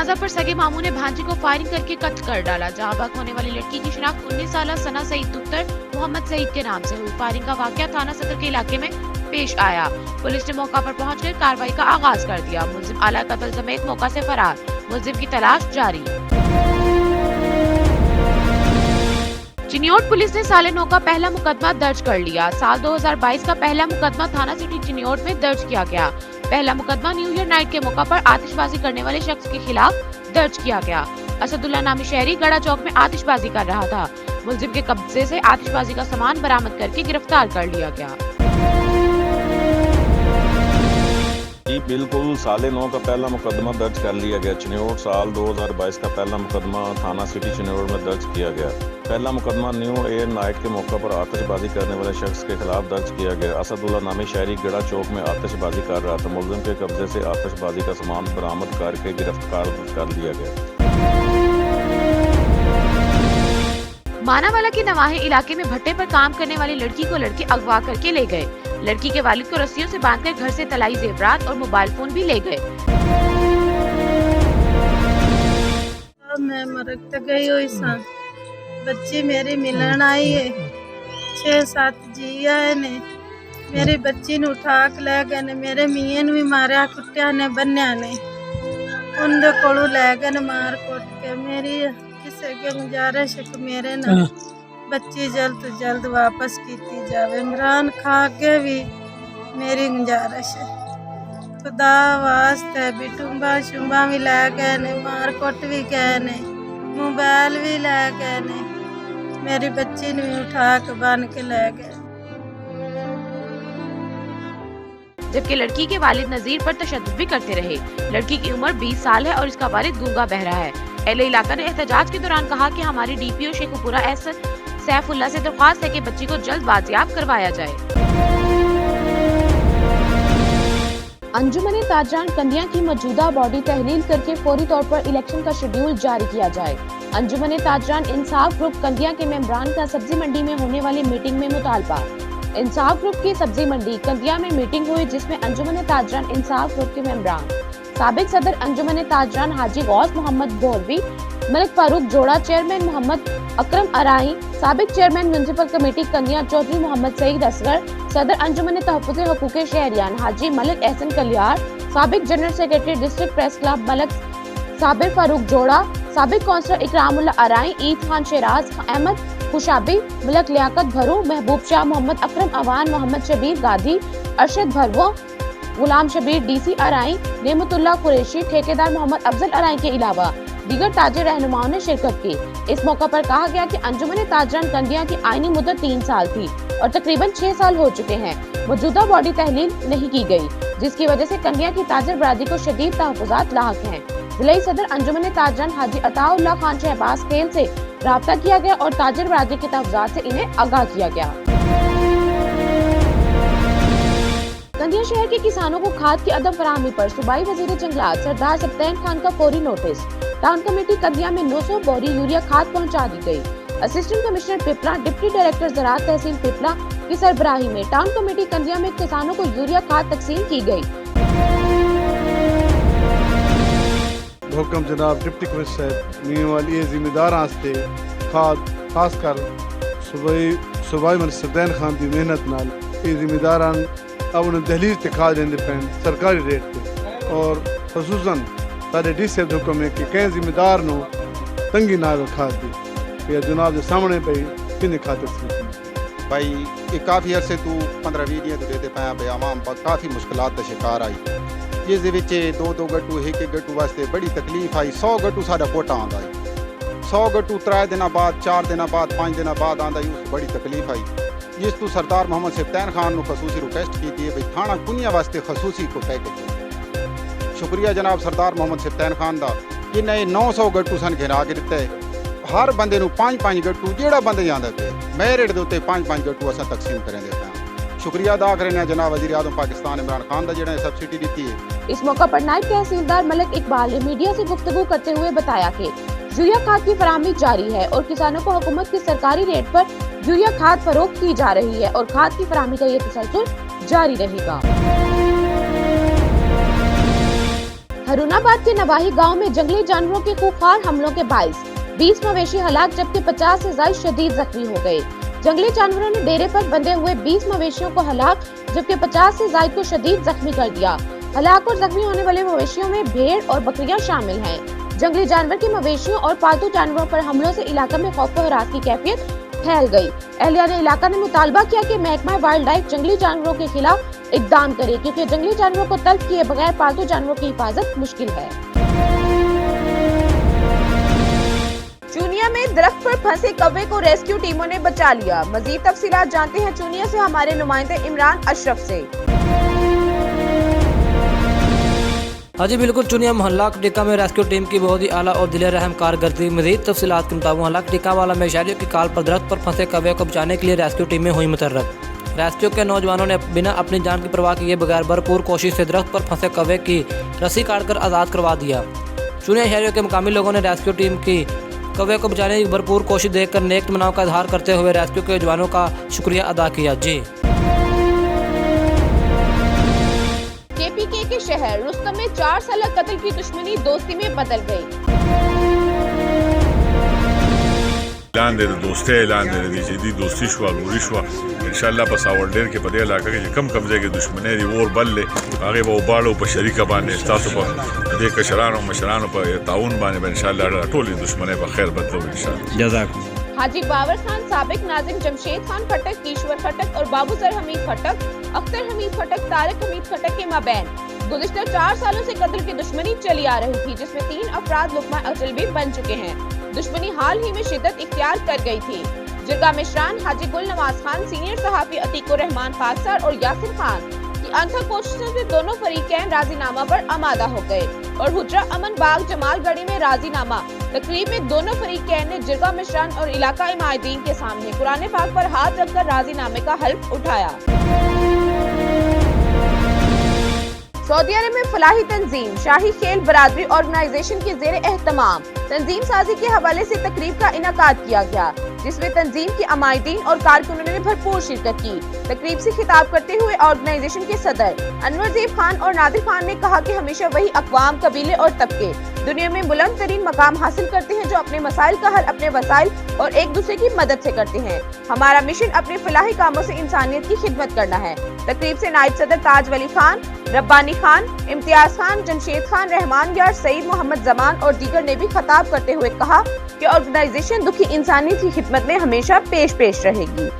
तनाजा पर सगे मामू ने भांजी को फायरिंग करके कत्ल कर डाला। जहां बक होने वाली लड़की की शिनाख्त 19 साल सना सईद पुत्र मोहम्मद सईद के नाम से हुई। फायरिंग का वाकया थाना सदर के इलाके में पेश आया। पुलिस ने मौका पर पहुंचकर कार्रवाई का आगाज कर दिया। मुलजिम आला कत्ल समेत मौका से फरार, मुलजिम की तलाश जारी। चिन्योट पुलिस ने साले 9 का पहला मुकदमा दर्ज कर लिया। साल 2022 का पहला मुकदमा थाना सिटी चिन्योट में दर्ज किया गया। पहला मुकदमा न्यू ईयर नाइट के मौका पर आतिशबाजी करने वाले शख्स के खिलाफ दर्ज किया गया। असदुल्ला नामी शहरी गड़ा चौक में आतिशबाजी कर रहा था। मुलजिम के कब्जे से आतिशबाजी का सामान बरामद करके गिरफ्तार कर लिया गया। बिल्कुल साले 9 का पहला मुकदमा दर्ज कर लिया गया। चिन्योट साल 2022 का पहला मुकदमा थाना सिटी चिन्योट में दर्ज किया गया। पहला मुकदमा न्यू ईयर नाइट के मौके पर आतिशबाजी करने वाले शख्स के खिलाफ दर्ज किया गया। असदुल्ला नामी शहरी गड़ा चौक में आतिशबाजी कर रहा था। मुलजिम के कब्जे से आतिशबाजी का सामान बरामद करके गिरफ्तार कर लिया गया। मानावाला के नवाहे इलाके में भट्टे पर काम करने वाली लड़की को लड़के अगवा करके ले गए। लड़की के वालिद को रस्सियों से बांधकर घर से तलाई जेवरात और मोबाइल फोन भी ले गए। मैं मरक गई हुई सा, बच्ची मेरी मिलन आई है। 6-7 जी आए ने मेरी बच्ची ने उठा के ले गए ने। मेरे मियां ने भी मारा कुटिया ने बन्या ने उनके कोलू ले गए ने मार कुट के। मेरी किसी के गुजारिश है कि मेरे ना बच्ची जल्द तो जल्द वापस की जावे। इमरान खा के भी मेरी गुजारिश है, खुदा वास्ते भी टुंबा शुंबा भी ले गए ने, मार कुट भी गए ने, मोबाइल भी ले गए ने। मेरी बच्ची ने भी उठा के बांध के ले गए। जबकि लड़की के वालिद नजीर पर तशद्दुद भी करते रहे। लड़की की उम्र 20 साल है और इसका वालिद गूंगा बहरा है। एलए इलाका ने एहतजाज के दौरान कहा कि हमारी डीपीओ शेखुपुरा सैफुल्ला से दरख्वास्त है कि बच्ची को जल्द बाजियाब करवाया जाए। अंजुमन ताजरान कंदिया की मौजूदा बॉडी तहलील करके फौरी तौर पर इलेक्शन का शेड्यूल जारी किया जाए। अंजुमन ताजरान इंसाफ ग्रुप कंदिया के मेंबरान का सब्जी मंडी में होने वाली मीटिंग में मुतालबा। इंसाफ ग्रुप की सब्जी मंडी कंदिया में मीटिंग हुई जिसमें अंजुमन ताजरान इंसाफ ग्रुप के मेंबरान, साबिक सदर अंजुमन ताजरान हाजी गौस मोहम्मद बोलवी, मलिक फारूक जोड़ा, चेयरमैन मोहम्मद अकरम अराई, साबिक चेयरमैन म्युनिसिपल कमेटी कंदिया चौधरी मोहम्मद सईद असगर, सदर अंजुमन तहफ़्फ़ुज़ हुकूक़े शहरियान हाजी मलिक एहसन कलियार, साबिक general secretary district press club Malik Sabir Farooq जोड़ा, साबिक काउंसलर इकरामुल्ला अराई, ईद खान शेराज अहमद खुशाबी, मलक लियाकत भरू, महबूब शाह, मोहम्मद अकरम अवान, मोहम्मद शबीर गादी, अरशद भरवो, गुलाम शबीर डीसी अराई, नेमतुल्ला कुरैशी, ठेकेदार मोहम्मद अफजल अराई के अलावा दीगर ताजिर रहनुमाओं ने शिरकत की। इस मौका पर कहा गया कि अंजुमन ताजरान कंदिया की आईनी मुद्दत 3 साल थी और तकरीबन 6 साल हो चुके हैं। मौजूदा बॉडी तहलील नहीं की गई, जिसकी वजह से कंदिया की ताजिर बरादरी को शदीद तहफ़्फ़ुज़ात लाहक हैं। जिलाई सदर अंजुमन ताजरान हाजी अताउल्लाह खान शहबाज खेल से राब्ता किया गया और ताजिर बरादरी के तहफ़्फ़ुज़ात से इन्हें आगाह किया गया। कंदिया शहर के किसानों को खाद की अदम फराहमी पर सूबाई वजीर जंगलात सरदार सब्तैन खान का फौरी नोटिस। टाउन कमेटी कंदिया में 900 बोरी यूरिया खाद पहुंचा दी गई। Assistant commissioner Pipla, deputy director ज़राअत तहसील पिपला की सरबराही में टाउन कमेटी कंदिया में किसानों को यूरिया खाद तकसीम की गई। हुक्म जनाब डिप्टी कमिश्नर वाली जिम्मेदार आस्ते खाद खासकर सूबाई मन सब्तैन खान की मेहनत नाल जिम्मेदारान अब उन्हें दहलीज ते खाद देंदे पैन सरकारी रेट पे और खसूसन सारे डीसी हुक्म है कि कई जिम्मेदार नो तंगी ना खाद दी या जनाब के सामने पे किन्ने खाद भाई ये काफ़ी अरसे तू 15-20 दिन तो देते पाया भाई आवाम पर काफ़ी मुश्किलात का शिकार आई। जिस दे 2-2 गट्टू एक गट्टू वास्ते बड़ी तकलीफ आई। 100 गट्टू साडा कोटा आंदा है। 100 गट्टू 3 दिन बाद 4 दिन बाद 5 दिन बाद आंदा है, उस बड़ी तकलीफ आई। जिस तू सरदार मोहम्मद सब्तैन खान को खसूसी रिक्वेस्ट की थी भाई थाना कुनिया वास्ते खसूसी को पैकेज। शुक्रिया जनाब सरदार मोहम्मद सब्तैन खान का कि नए 900 गट्टू सन घेरा के दिता है। हर बंदे नूं 5-5 गट्टू जेड़ा बंदे जांदा पे मेरिट दे उत्ते 5-5 गट्टू असां तकसीम करें देते हैं। शुक्रिया अदा करें जनाब वज़ीर आज़म पाकिस्तान इमरान खान का जेड़ा सब्सिडी दी है। इस मौका पर नायब तहसीलदार मलिक इकबाल ने मीडिया से गुफ्तगू करते हुए बताया कि यूरिया खाद की फराहमी जारी है और किसानों को हुकूमत की सरकारी रेट पर यूरिया खाद फरोख्त की जा रही है और खाद की फराहमी का ये तसलसल जारी रहेगा। हरुणाबाद के नवाही गांव में जंगली जानवरों के खूंखार हमलों के बाइस 20 मवेशी हलाक जबकि 50 से ज्यादा शदीद जख्मी हो गए। जंगली जानवरों ने डेरे पर बंधे हुए 20 मवेशियों को हलाक जबकि 50 से ज्यादा को शदीद जख्मी कर दिया। हलाक और जख्मी होने वाले मवेशियों में भेड़ और बकरियां शामिल हैं। जंगली जानवर के मवेशियों और पालतू जानवरों पर हमलों से इलाके में खौफ व हरास की कैफियत फैल गई। अहलियाने इलाका ने मुतालबा किया कि महकमा वाइल्ड लाइफ जंगली जानवरों के खिलाफ इकदाम करे क्योंकि जंगली जानवरों को तल्फ किए बगैर पालतू जानवरों की हिफाजत मुश्किल है। चूनिया में दरख्त पर फंसे कौवे को रेस्क्यू टीमों ने बचा लिया। मजीद तफसीलात जानते हैं चूनिया से हमारे नुमाइंदे इमरान अशरफ से। हाँ जी बिल्कुल, चुनिया मोहल्ला टिक्का में रेस्क्यू टीम की बहुत ही आला और दिल रहम कारकर्दगी। मजीद तफसीलात के मुताबिक मोहल्ला टिक्का वाला में शहरियों की काल पर दरख्त पर फंसे कौवे को बचाने के लिए रेस्क्यू टीमें हुई मुतर्रफ। रेस्क्यू के नौजवानों ने बिना अपनी जान की परवाह किए बगैर भरपूर कोशिश से दरख्त पर फंसे कौवे की रस्सी काटकर आज़ाद करवा दिया। चुनिया शहरियों के मुकामी लोगों ने रेस्क्यू टीम की कौवे को बचाने की भरपूर कोशिश देखकर नेक मनाव का इजहार करते हुए रेस्क्यू के जवानों का शुक्रिया अदा किया। जी केपीके के शहर रुस्तम में 4 साल कत्ल की दुश्मनी दोस्ती में बदल गई। ऐलान दे दोस्ती ऐलान दे जदी दोस्ती शुआ गोरी शुआ इंशाल्लाह बस आवडेर के पदे इलाका के कम कब्जे के दुश्मने री और बल ले आगे वो बाड़ो पर शरीका बाने तासु पर दे कशरानो मशरानो पर ताउन बाने इंशाल्लाह टोली दुश्मने पर खैर बदलो इंशाल्लाह। जज़ाक हाजी बाबर खान, साबिक नाजिम जमशेद खान खटक, ईश्वर खटक और बाबूसर हमीद खटक, अख्तर हमीद खटक, तारिक हमीद खटक के माबैन गुज़िश्ता 4 सालों से कत्ल की दुश्मनी चली आ रही थी, जिसमें 3 अफराद लुक़मा अजल भी बन चुके हैं। दुश्मनी हाल ही में शिद्दत इख्तियार कर गई थी। जिरगा मिश्रान, हाजी गुल नवाज खान, सीनियर सहाफ़ी अतीकुर रहमान खाकसर और यासिर खान की अनथक कोशिशों से दोनों फरीकैन राजीनामा पर आमादा हो गए और हुजरा अमन बाग जमालगढ़ी में राजीनामा तकरीब में दोनों फरीकैन ने जिरगा मिश्रान और इलाका इमादीन के सामने कुरान पाक पर हाथ रखकर राजीनामे का हल्फ उठाया। सऊदी अरब में फलाही तंजीम शाही खेल बरादरी ऑर्गेनाइजेशन के जेर एहतमाम तंजीम साजी के हवाले से तकरीब का इनाकाद किया गया, जिसमें तंजीम के अमायदीन और कारकुनों ने भरपूर शिरकत की। तकरीब से खिताब करते हुए ऑर्गेनाइजेशन के सदर अनवरजीब खान और नादिर खान ने कहा कि हमेशा वही अक़वाम, कबीले और तबके दुनिया में बुलंद तरीन मकाम हासिल करते हैं जो अपने मसाइल का हल अपने वसाइल और एक दूसरे की मदद से करते हैं। हमारा मिशन अपने फलाही कामों से इंसानियत की खिदमत करना है। तकरीब से नायब सदर ताज वली खान, रब्बानी खान, इम्तियाज खान, जमशेद खान, रहमान यार, सईद मोहम्मद जमान और दीगर ने भी खिताब करते हुए कहा कि ऑर्गेनाइजेशन दुखी इंसानियत की खिदमत में हमेशा पेश रहेगी।